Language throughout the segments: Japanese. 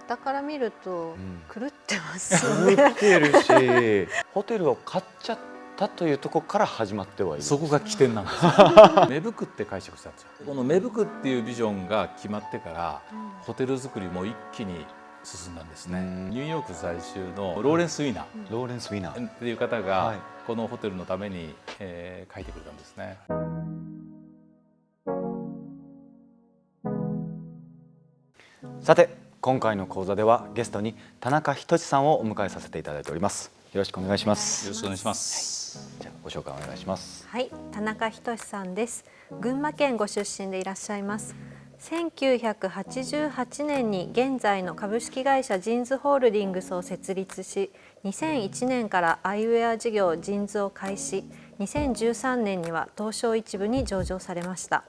傍から見ると狂ってます見よね。てるし、ホテルを買っちゃったというところから始まってはいる。そこが起点なんですよ。芽吹くって解釈したんですよ。この芽吹くっていうビジョンが決まってから、ホテル作りも一気に進んだんですね。ニューヨーク在住のローレンス・ウィナーっていう方がこのホテルのために、書いてくれたんですね。さて今回の講座ではゲストに田中仁さんをお迎えさせていただいております。よろしくお願いします。よろしくお願いします。じゃあご紹介お願いします。はい、田中仁さんです。群馬県ご出身でいらっしゃいます。1988年に現在の株式会社ジンズホールディングスを設立し、2001年からアイウェア事業ジンズを開始、2013年には東証一部に上場されました。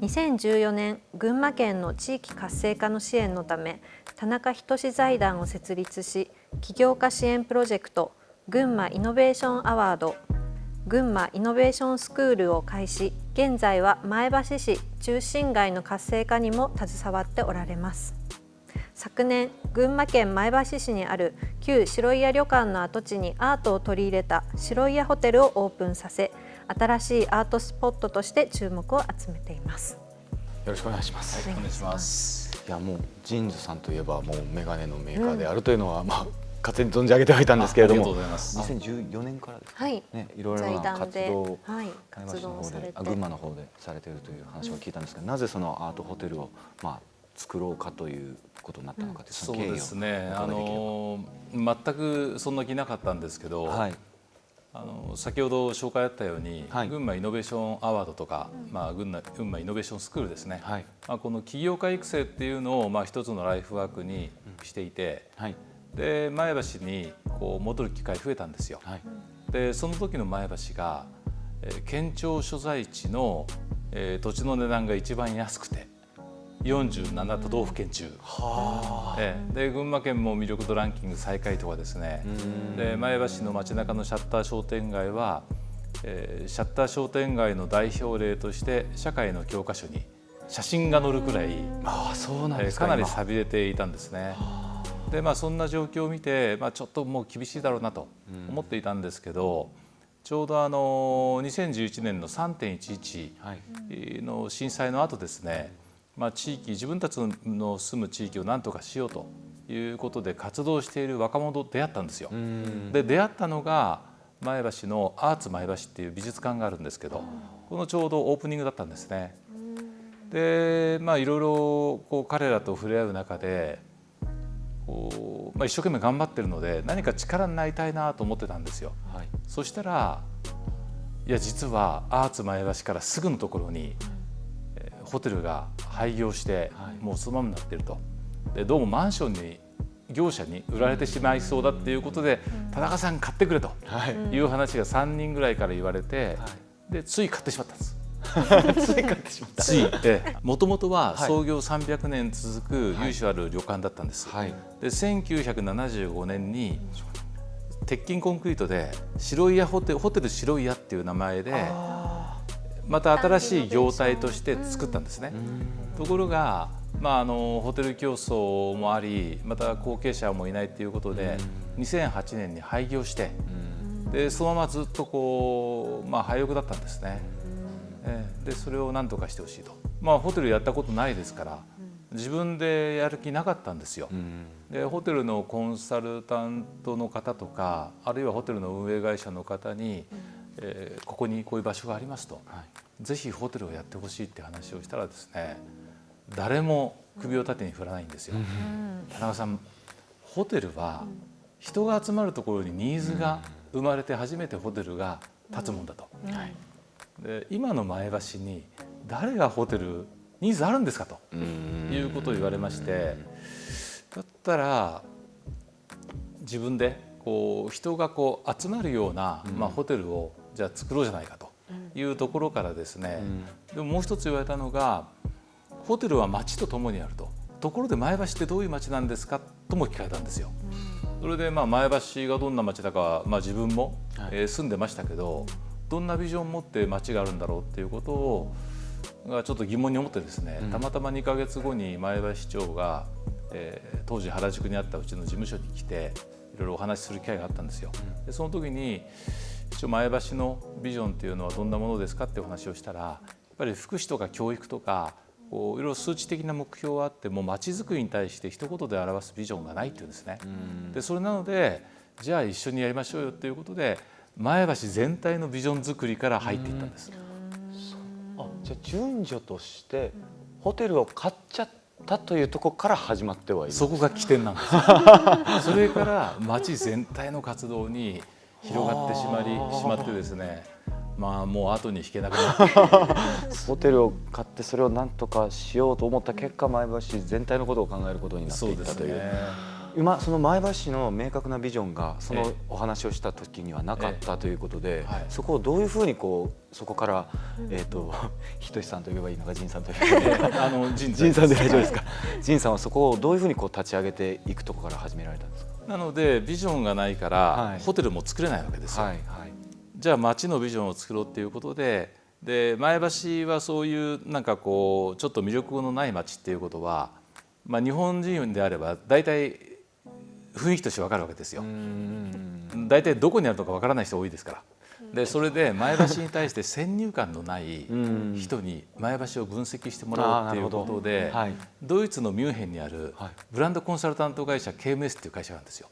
2014年、群馬県の地域活性化の支援のため、田中仁財団を設立し、起業家支援プロジェクト、群馬イノベーションアワード、群馬イノベーションスクールを開始、現在は前橋市中心街の活性化にも携わっておられます。昨年、群馬県前橋市にある旧白井屋旅館の跡地にアートを取り入れた白井屋ホテルをオープンさせ、新しいアートスポットとして注目を集めています。よろしくお願いします。お願いします。いやもうジンズさんといえばもうメガネのメーカーであるというのは、勝手に存じ上げてはいたんですけれども、2014年からですね、いろいろな活動を群馬の方でされているという話を聞いたんですが、なぜそのアートホテルを作ろうかということになったのかというその経緯を。そうですね、全くそんな気なかったんですけど、先ほど紹介あったように、群馬イノベーションアワードとか、群馬イノベーションスクールですね、この起業家育成っていうのを一つのライフワークにしていて、で前橋にこう戻る機会増えたんですよ。でその時の前橋が、県庁所在地の、土地の値段が一番安くて47都道府県中、で群馬県も魅力度ランキング最下位とかですね。で前橋の街中のシャッター商店街は、シャッター商店街の代表例として社会の教科書に写真が載るくらい、かなり寂れていたんですね。でそんな状況を見て、ちょっともう厳しいだろうなと思っていたんですけど、ちょうど2011年の 3.11 の震災の後ですね、地域、自分たちの住む地域を何とかしようということで活動している若者と出会ったんですよ。で出会ったのが前橋のアーツ前橋っていう美術館があるんですけど、このちょうどオープニングだったんですね。でいろいろこう彼らと触れ合う中で一生懸命頑張ってるので何か力になりたいなと思ってたんですよ。そしたら、いや実はアーツ前橋からすぐのところにホテルが廃業して、もうそのままになっていると。でどうもマンションに業者に売られてしまいそうだっていうことで、田中さん買ってくれという話が3人ぐらいから言われて、でつい買ってしまったんです。もともとは創業300年続く由緒ある旅館だったんです。で1975年に鉄筋コンクリートで白井屋ホテル白井屋っていう名前でまた新しい業態として作ったんですね。ところが、ホテル競争もあり、また後継者もいないということで2008年に廃業して、でそのままずっとこう、廃屋だったんですね。でそれを何とかしてほしいと。ホテルやったことないですから自分でやる気なかったんですよ。でホテルのコンサルタントの方とか、あるいはホテルの運営会社の方に、ここにこういう場所がありますと、ぜひホテルをやってほしいって話をしたらですね、誰も首を縦に振らないんですよ。田中さん、ホテルは人が集まるところにニーズが生まれて初めてホテルが立つもんだと。で今の前橋に誰がホテルニーズあるんですかということを言われまして、だったら自分でこう人がこう集まるような、ホテルをじゃあ作ろうじゃないかというところからですね、でももう一つ言われたのが、ホテルは街とともにあると。ところで前橋ってどういう街なんですかとも聞かれたんですよ。それで前橋がどんな街だか、自分も、住んでましたけど、どんなビジョンを持って街があるんだろうっていうことをちょっと疑問に思ってですね、たまたま2ヶ月後に前橋市長が当時原宿にあったうちの事務所に来ていろいろお話しする機会があったんですよ。でその時に一応前橋のビジョンっていうのはどんなものですかってお話をしたら、やっぱり福祉とか教育とかいろいろ数値的な目標はあっても街づくりに対して一言で表すビジョンがないっていうんですね。でそれなのでじゃあ一緒にやりましょうよということで前橋全体のビジョン作りから入っていったんです。じゃあ順序としてホテルを買っちゃったというところから始まってはいる。そこが起点なんですよ。それから街全体の活動に広がってしまってですね、まあもう後に引けなくなってホテルを買ってそれを何とかしようと思った結果、前橋全体のことを考えることになっていったという。今その前橋市の明確なビジョンがそのお話をした時にはなかったということで、そこをどういうふうにそこからひとしさんと呼べばいいのか仁さんと呼べばいいのか仁さんで大丈夫ですか。仁さんはそこをどういうふうに立ち上げていくところから始められたんですか。なのでビジョンがないからホテルも作れないわけですよ。じゃあ街のビジョンを作ろうっていうことで、前橋はそういうなんかこうちょっと魅力のない街っていうことは、日本人であれば大体雰囲気として分かるわけですよ。大体どこにあるのか分からない人多いですから。でそれで前橋に対して先入観のない人に前橋を分析してもらおうっていうことで、ドイツのミュンヘンにあるブランドコンサルタント会社 KMS っていう会社があるんですよ。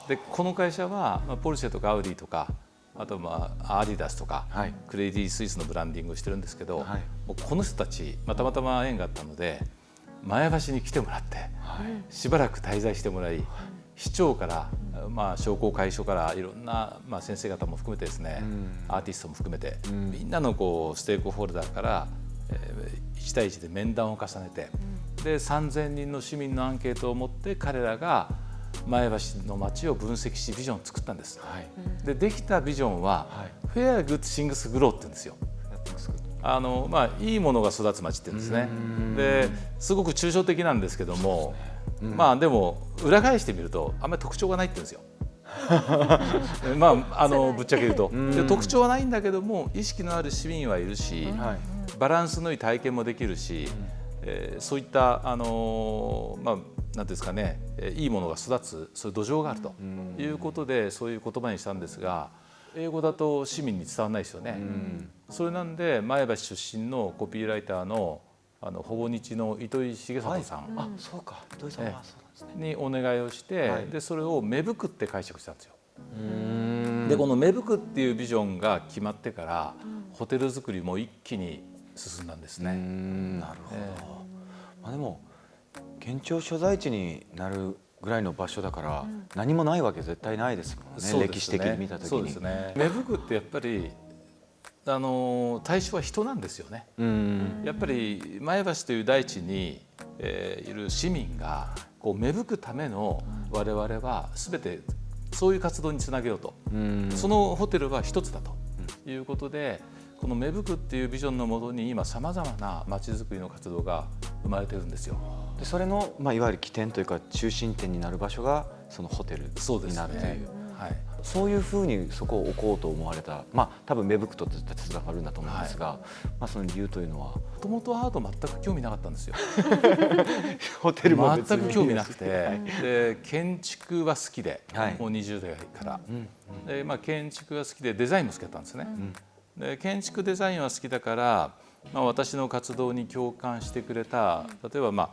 でこの会社はポルシェとかアウディとか、あとアディダスとか、クレディ・スイスのブランディングをしてるんですけど、この人たちたまたま縁があったので前橋に来てもらって、しばらく滞在してもらい、市長から、商工会所からいろんな、先生方も含めてですね、アーティストも含めて、みんなのステークホルダーから1対1で面談を重ねて、で3000人の市民のアンケートを持って彼らが前橋の街を分析しビジョンを作ったんです。できたビジョンは、フェアグッドシングスグローって言うんですよ。いいものが育つ街って言うんですね。ですごく抽象的なんですけども、でも裏返してみるとあんまり特徴がないって言うんですよ。ぶっちゃけ言うと、特徴はないんだけども意識のある市民はいるし、バランスのいい体験もできるし、そういったなんていうんですかね、いいものが育つそういう土壌があるということでそういう言葉にしたんですが、英語だと市民に伝わらないですよね。それなんで前橋出身のコピーライターのほぼ日の糸井重里さんにお願いをして、でそれを芽吹くって解釈したんですよ。でこの芽吹くっていうビジョンが決まってから、ホテル作りも一気に進んだんですね。なるほど。でも県庁所在地になるぐらいの場所だから、何もないわけ絶対ないですもんね。歴史的に見た時に。そうですね。芽吹くってやっぱり対象は人なんですよね。やっぱり前橋という大地に、いる市民が芽吹くための我々は全てそういう活動につなげようと、そのホテルは一つだということで、この芽吹くっていうビジョンのもとに今さまざまなまちづくりの活動が生まれてるんですよ。でそれの、いわゆる起点というか中心点になる場所がそのホテルになるという。そういうふうにそこを置こうと思われた、多分芽吹くとつながるんだと思うんですが、その理由というのは。もともとアート全く興味なかったんですよ。ホテルも全く興味なくて、で建築は好きで、もう20代から、で建築が好きでデザインも好きだったんですね。で建築デザインは好きだから、私の活動に共感してくれた、例えば、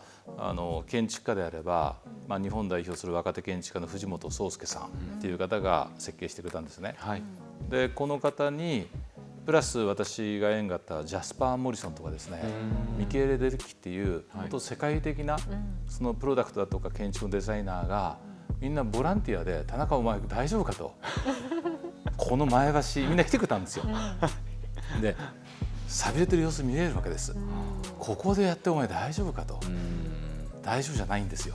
建築家であれば、日本代表する若手建築家の藤本壮介さんっていう方が設計してくれたんですね。でこの方にプラス私が縁があったジャスパー・モリソンとかですね、ミケーレ・デルキっていう本当世界的なそのプロダクトだとか建築のデザイナーがみんなボランティアで「田中お前大丈夫か?」と「この前橋みんな来てくれたんですよ」で錆びれてる様子見れるわけです。ここでやってお前大丈夫かと。大丈夫じゃないんですよ。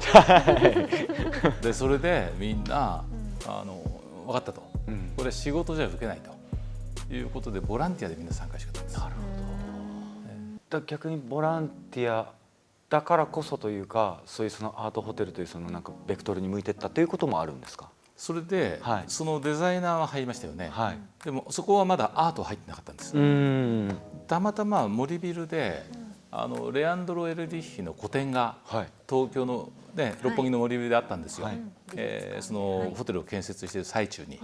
でそれでみんな分かったと、これ仕事じゃ受けないということでボランティアでみんな参加してくれたんです。なるほど。逆にボランティアだからこそというか、そういうそのアートホテルというそのなんかベクトルに向いていったということもあるんですか。それで、そのデザイナーは入りましたよね。でもそこはまだアートは入ってなかったんです。たまたま森ビルでレアンドロ・エルリッヒの個展が東京のね、六本木の森ビルであったんですよ、そのホテルを建設している最中に。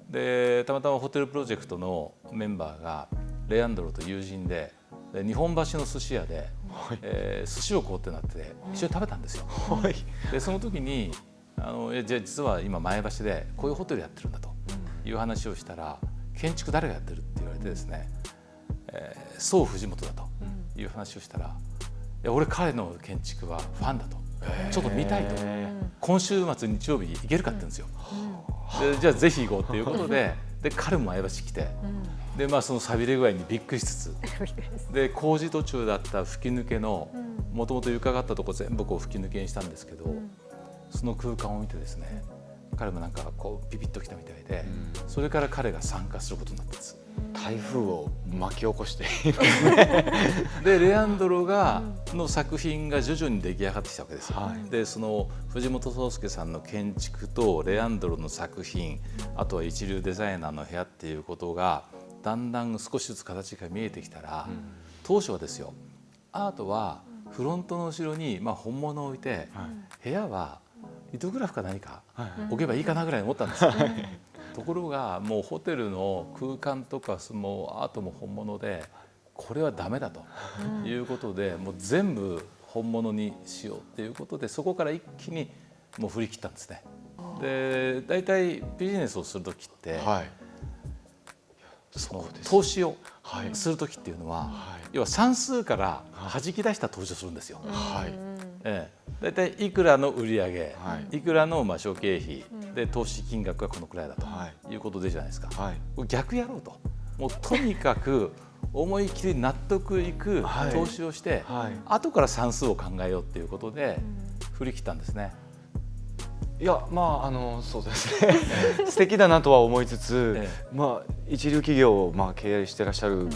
でたまたまホテルプロジェクトのメンバーがレアンドロと友人で、日本橋の寿司屋で、寿司をこうってなって一緒に食べたんですよ。でその時にじゃあ実は今前橋でこういうホテルやってるんだという話をしたら、建築誰がやってるって言われてですね、宋藤本だという話をしたら、いや俺彼の建築はファンだと、ちょっと見たいと、今週末日曜日行けるかって言うんですよ。でじゃあぜひ行こうということで、彼も前橋来て、でその寂れ具合にびっくりしつつで、工事途中だった吹き抜けのもともと床があったとこ全部こう吹き抜けにしたんですけど、その空間を見てですね、彼もなんかこうビビッときたみたいで、それから彼が参加することになったんです。台風を巻き起こしてでレアンドロの作品が徐々に出来上がってきたわけです。でその藤本壮介さんの建築とレアンドロの作品、あとは一流デザイナーの部屋っていうことがだんだん少しずつ形が見えてきたら、当初はですよ、アートはフロントの後ろに本物を置いて、部屋はリトグラフか何か置けばいいかなぐらいに思ったんですよ。ところがもうホテルの空間とかもうアートも本物で、これはダメだということで、もう全部本物にしようっていうことで、そこから一気にもう振り切ったんですね。で大体ビジネスをする時って、その投資をする時っていうのは、要は算数から弾き出した投資をするんですよ。だいたいいくらの売上、いくらの諸経費で投資金額がこのくらいだということでじゃないですか。逆やろうと、もうとにかく思い切り納得いく投資をして、後から算数を考えようっていうことで振り切ったんですね。いやそうですね素敵だなとは思いつつ、一流企業を経営してらっしゃる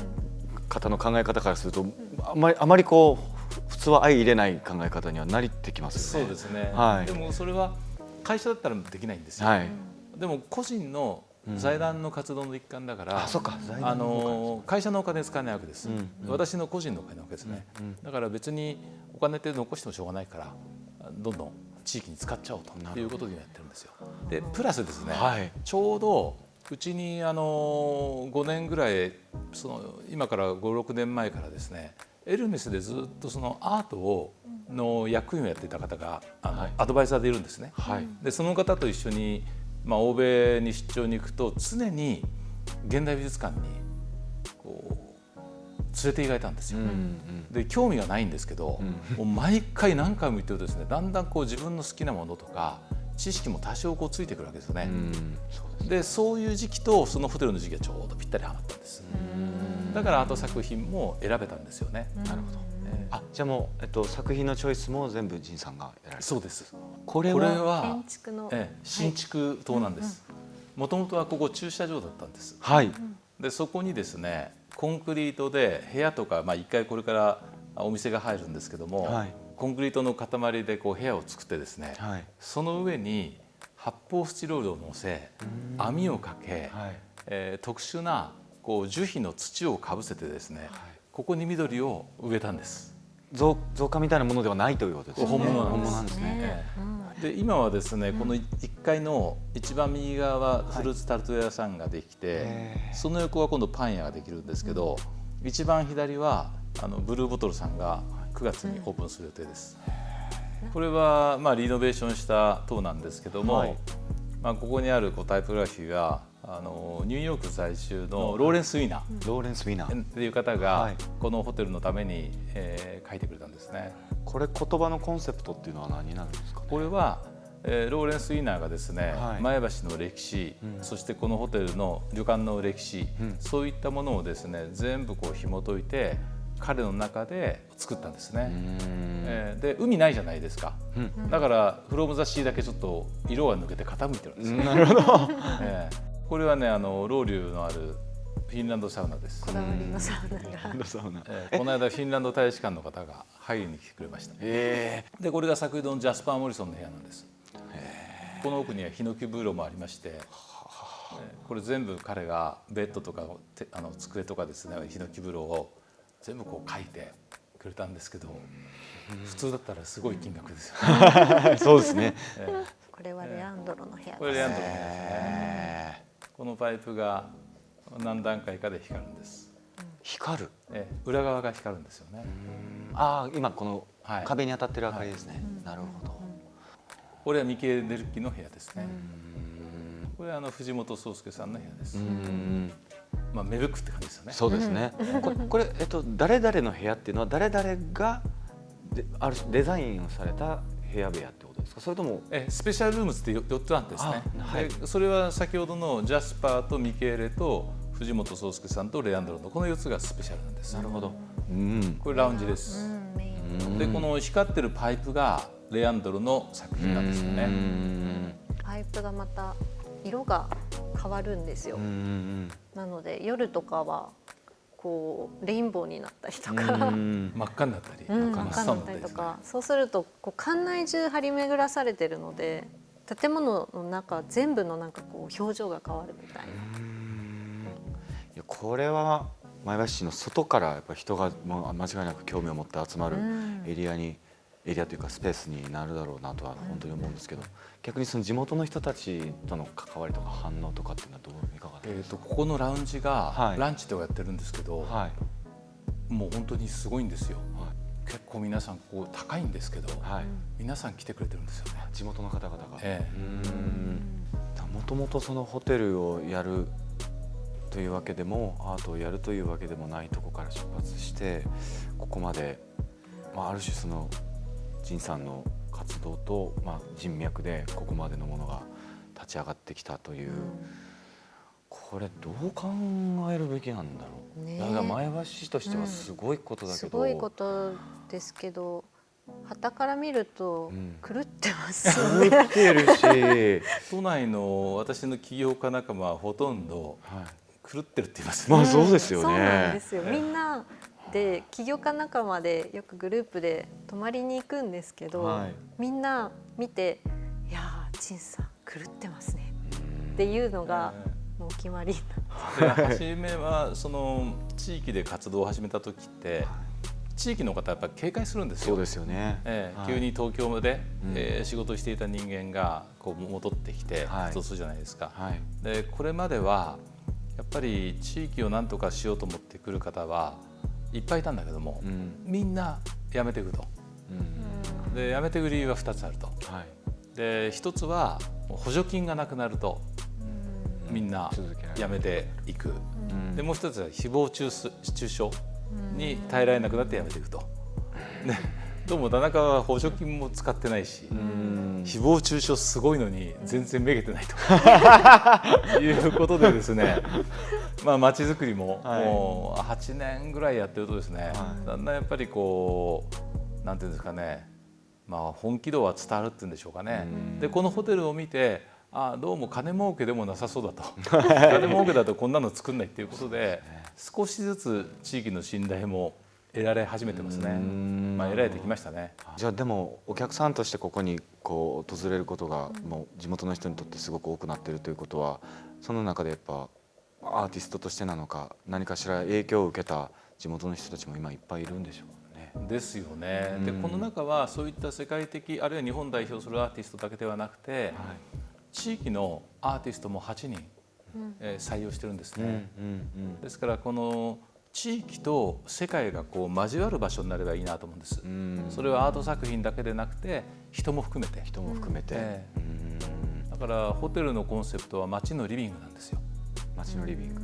方の考え方からすると、あまりこう普通は相入れない考え方にはなりってきますよね。そうですね、でもそれは会社だったらできないんですよ。でも個人の財団の活動の一環だから、会社のお金使わないわけです、私の個人のお金なわけですね。だから別にお金って残してもしょうがないから、どんどん地域に使っちゃおうということでやってるんですよ。でプラスですね、ちょうどうちに5年ぐらい、今から5、6年前からですね、エルメスでずっとそのアートの役員をやっていた方がアドバイザーでいるんですね。でその方と一緒に、欧米に出張に行くと、常に現代美術館にこう連れて行かれたんですよ。で興味がないんですけど、もう毎回何回も言ってるとですね、だんだんこう自分の好きなものとか知識も多少こうついてくるわけですよね。でそういう時期とそのホテルの時期がちょうどぴったりはまったんです。だからアート作品も選べたんですよね。なるほど。じゃあもう、作品のチョイスも全部仁さんがやられた。そうです。これは建築の、新築棟なんです。もともとはここ駐車場だったんです。でそこにですね、コンクリートで部屋とか、1階これからお店が入るんですけども、コンクリートの塊でこう部屋を作ってですね、その上に発泡スチロールを乗せ、網をかけ、特殊なこう樹皮の土をかぶせてですね、ここに緑を植えたんです。造花みたいなものではないということですね。本物なんですね。で今はですね、この1階の一番右側はフルーツタルト屋さんができて、その横は今度パン屋ができるんですけど、一番左はブルーボトルさんが9月にオープンする予定です。これはリノベーションした棟なんですけども、ここにあるタイポグラフィーはニューヨーク在住のローレンス・ウィーナーという方がこのホテルのために書いてくれたんですね。これ言葉のコンセプトっていうのは何になるんですかね。これはローレンス・ウィーナーがですね、前橋の歴史、そしてこのホテルの旅館の歴史、そういったものをですね全部こう紐解いて彼の中で作ったんですね。で海ないじゃないですか、だからフロムザシーだけちょっと色が抜けて傾いてるんですよ。なるほど。これはねロウリュのあるフィンランドサウナです。こだわりのサウナが、この間フィンランド大使館の方が入りに来てくれました。でこれが先ほどのジャスパー・モリソンの部屋なんです。この奥にはヒノキ風呂もありまして、これ全部彼がベッドとか机とかですね、ヒノキ風呂を全部こう描いてくれたんですけど、普通だったらすごい金額ですよね。そうですね。これはレアンドロの部屋です。これレアンドロの部屋ですね。このパイプが何段階かで光るんです。光る？裏側が光るんですよね。ああ、今この壁に当たってる明かりですね。なるほど。これはミケ・デルッキの部屋ですね。これは藤本壮介さんの部屋です。まあ芽吹くって感じですよね。そうですね。これ誰々の部屋っていうのは誰々がある種デザインをされた部屋ってことですか？それともスペシャルルームズって4つあるんですね。それは先ほどのジャスパーとミケーレと藤本壮介さんとレアンドロのこの4つがスペシャルなんです。なるほど。これラウンジです。でこの光ってるパイプがレアンドロの作品なんですよね。パイプがまた色が変わるんですよ。なので夜とかはこうレインボーになったりとか真っ赤になったり、真っ赤になったりとか、そうするとこう館内中張り巡らされてるので、建物の中全部のなんかこう表情が変わるみたいな。いやこれは前橋市の外からやっぱ人が間違いなく興味を持って集まるエリアというかスペースになるだろうなとは本当に思うんですけど、逆にその地元の人たちとの関わりとか反応とかっていうのはどういかがですか？ここのラウンジがランチとかやってるんですけど、もう本当にすごいんですよ。結構皆さんこう高いんですけど、皆さん来てくれてるんですよね。地元の方々が。もともとそのホテルをやるというわけでもアートをやるというわけでもないところから出発してここまで、ある種その仁さんの活動と、人脈でここまでのものが立ち上がってきたという、これどう考えるべきなんだろう。だから前橋市としてはすごいことだけど、すごいことですけど、傍から見ると狂ってますよね。狂ってるし、都内の私の起業家仲間はほとんど狂ってるって言いますね。そうですよね。そうなんですよ。みんなで起業家仲間でよくグループで泊まりに行くんですけど、みんな見て「いやー陳さん狂ってますね」っていうのがもう決まりになって。初めはその地域で活動を始めた時って地域の方はやっぱり警戒するんですよ。そうですよね。急に東京で仕事をしていた人間がこう戻ってきて活動するじゃないですか。でこれまではやっぱり地域を何とかしようと思ってくる方はいっぱいいたんだけども、みんな辞めていくと。で辞めていく理由は2つあると。で1つは補助金がなくなるとみんな辞めていく。でもう1つは誹謗中傷に耐えられなくなって辞めていくと。どうも田中は補助金も使ってないし、誹謗中傷すごいのに全然めげてないということでですね、街づくりももう8年ぐらいやってるとですね、だんだんやっぱりこうなんていうんですかね、本気度は伝わるっていうんでしょうかね。でこのホテルを見てどうも金儲けでもなさそうだと金儲けだとこんなの作んないっていうことで少しずつ地域の信頼も得られ始めてますね。得られてきましたね。じゃあでもお客さんとしてここにこう訪れることがもう地元の人にとってすごく多くなっているということは、その中でやっぱアーティストとしてなのか何かしら影響を受けた地元の人たちも今いっぱいいるんでしょうね。ですよね。でこの中はそういった世界的あるいは日本代表するアーティストだけではなくて、地域のアーティストも8人、採用してるんですね。ですからこの地域と世界がこう交わる場所になればいいなと思うんです。それはアート作品だけでなくて人も含めて。だからホテルのコンセプトは街のリビングなんですよ。街のリビング。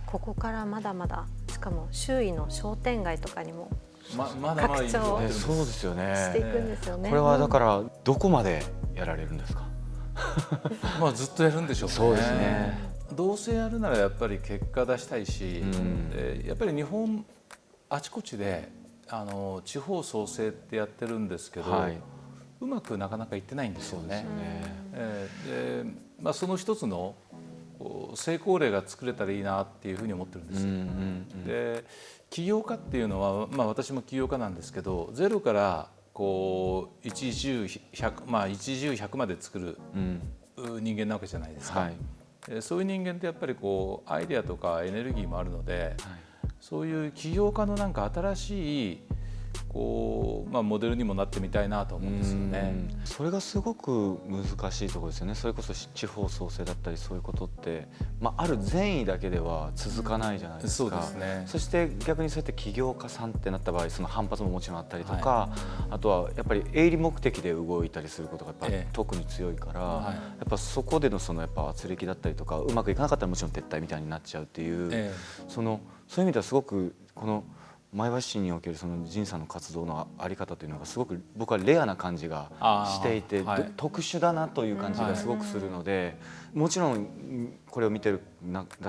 ここからまだまだ、しかも周囲の商店街とかにも拡張そうですよね。していくんですよね。これはだからどこまでやられるんですか？ずっとやるんでしょうね。そうですね。どうせやるならやっぱり結果出したいし、やっぱり日本あちこちで地方創生ってやってるんですけど、うまくなかなかいってないんですよね。その一つの成功例が作れたらいいなっていうふうに思ってるんです。で起業家っていうのは、私も起業家なんですけど、ゼロからこう一重100まで作る人間なわけじゃないですか。そういう人間ってやっぱりこうアイデアとかエネルギーもあるので、そういう起業家のなんか新しいこう、モデルにもなってみたいなと思うんですよね。それがすごく難しいところですよね。それこそ地方創生だったりそういうことって、ある善意だけでは続かないじゃないですか。そうですね。そして逆にそうやって起業家さんってなった場合、その反発ももちろんあったりとか、あとはやっぱり営利目的で動いたりすることがやっぱ特に強いから、やっぱそこでのそのやっぱ圧力だったりとか、うまくいかなかったらもちろん撤退みたいになっちゃうっていう、そういう意味ではすごくこの前橋市におけるその仁さんの活動のあり方というのがすごく僕はレアな感じがしていて、特殊だなという感じがすごくするので、もちろんこれを見てら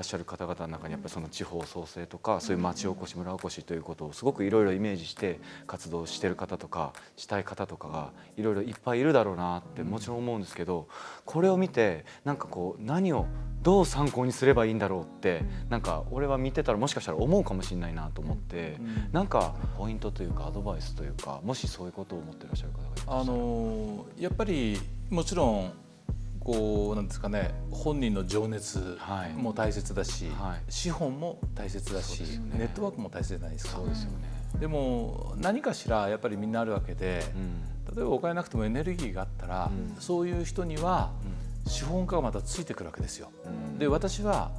っしゃる方々の中にやっぱりその地方創生とかそういう町おこし村おこしということをすごくいろいろイメージして活動している方とかしたい方とかがいろいろいっぱいいるだろうなってもちろん思うんですけど、これを見てなんかこう何をどう参考にすればいいんだろうってなんか俺は見てたらもしかしたら思うかもしれないなと思って、なんかポイントというかアドバイスというか、もしそういうことを思っていらっしゃる方がいましたら。やっぱりもちろんこうなんですかね、本人の情熱も大切だし、資本も大切だし、ネットワークも大切じゃないですか。そうですよね。でも何かしらやっぱりみんなあるわけで、例えばお金なくてもエネルギーがあったら、そういう人には資本家がまたついてくるわけですよ。で私は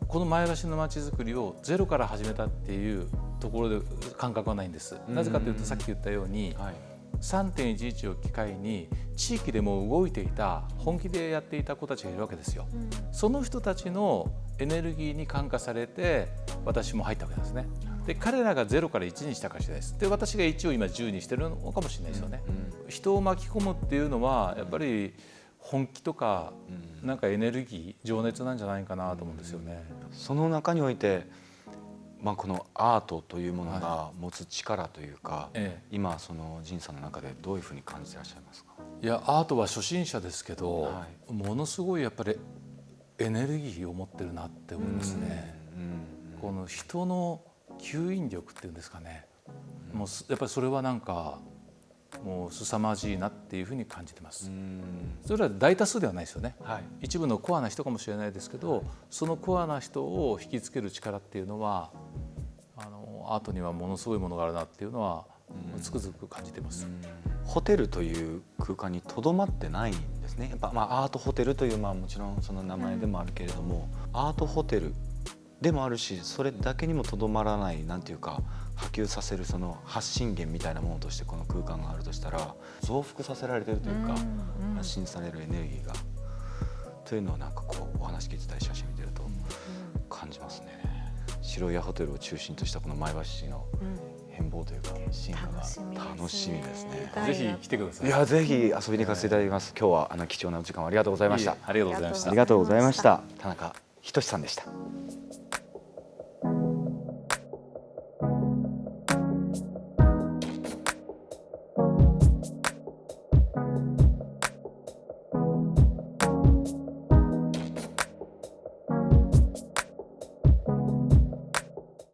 この前橋のまちづくりをゼロから始めたっていうところで感覚はないんです。なぜかというとさっき言ったように、3.11 を機会に地域でも動いていた本気でやっていた子たちがいるわけですよ。その人たちのエネルギーに感化されて私も入ったわけですね。で彼らが0から1にしたかもしれないです。で私が1を今10にしてるのかもしれないですよね。人を巻き込むっていうのはやっぱり本気とかなんかエネルギー情熱なんじゃないかなと思うんですよね。その中においてこのアートというものが持つ力というか、今その仁さんの中でどういうふうに感じていらっしゃいますか？いやアートは初心者ですけど、ものすごいやっぱりエネルギーを持ってるなって思いますね。この人の吸引力っていうんですかね、もうやっぱりそれはなんかもう凄まじいなっていうふうに感じてます。それは大多数ではないですよね。一部のコアな人かもしれないですけど、そのコアな人を引きつける力っていうのはアートにはものすごいものがあるなっていうのはつくづく感じてます。ホテルという空間にとどまってないんですね。やっぱアートホテルというもちろんその名前でもあるけれども、アートホテルでもあるし、それだけにもとどまらないなんていうか波及させるその発信源みたいなものとしてこの空間があるとしたら、増幅させられているというか、発信されるエネルギーがというのをなんかこうお話聞いてたり写真見てると感じますね。白屋ホテルを中心としたこの前橋市の変貌というか進化が楽しみですね。ぜひ来てください。いやぜひ遊びに行かせていただきます。今日は貴重なお時間をありがとうございました。ありがとうございました。ありがとうございました。田中仁さんでした。